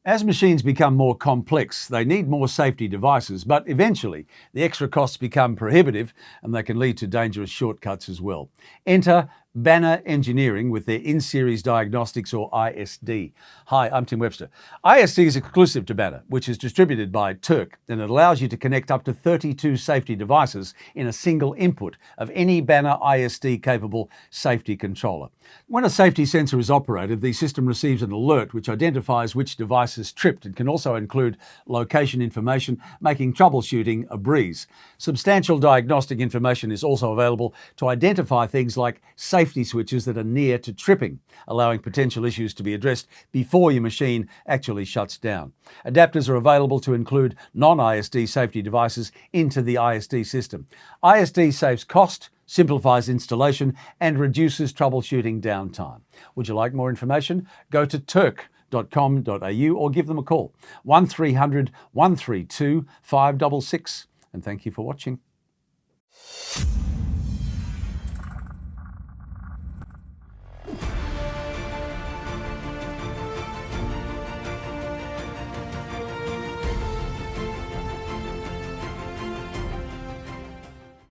As machines become more complex, they need more safety devices, but eventually the extra costs become prohibitive and they can lead to dangerous shortcuts as well. Enter Banner Engineering with their In-Series Diagnostics, or ISD. Hi, I'm Tim Webster. ISD is exclusive to Banner, which is distributed by Turck, and it allows you to connect up to 32 safety devices in a single input of any Banner ISD-capable safety controller. When a safety sensor is operated, the system receives an alert which identifies which device is tripped and can also include location information, making troubleshooting a breeze. Substantial diagnostic information is also available to identify things like safety switches that are near to tripping, allowing potential issues to be addressed before your machine actually shuts down. Adapters are available to include non-ISD safety devices into the ISD system. ISD saves cost, simplifies installation, and reduces troubleshooting downtime. Would you like more information? Go to turck.com.au or give them a call, 1300 132 566. And thank you for watching.